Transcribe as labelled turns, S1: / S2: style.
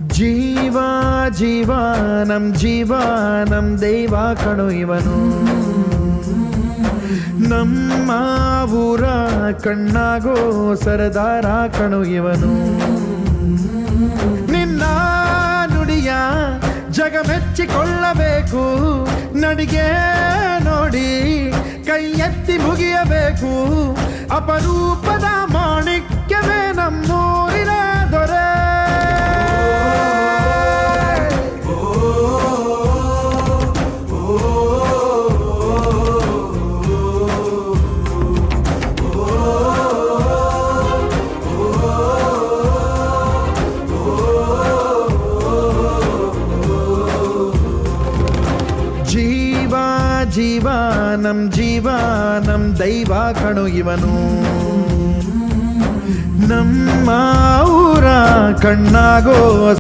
S1: ಜೀವ ಜೀವ ನಮ್ ದೈವ ಕಣು ಇವನು. ನಮ್ಮ ಊರ ಕಣ್ಣಾಗೋ ಸರದಾರ ಕಣು ಇವನು. ನಿನ್ನ ನುಡಿಯ ಜಗ ಮೆಚ್ಚಿಕೊಳ್ಳಬೇಕು, ನಡಿಗೆ ನೋಡಿ ಕೈ ಎತ್ತಿ ಮುಗಿಯಬೇಕು. ಅಪರೂಪದ ಮಾಣಿಕ್ಯವೇ ನಮ್ಮೂರಿನ ದೊರೆ. ಜೀವ ನಮ್ ದೈವ ಕಣು ಇವನು. ನಮ್ಮ ಊರ ಕಣ್ಣಾಗೋ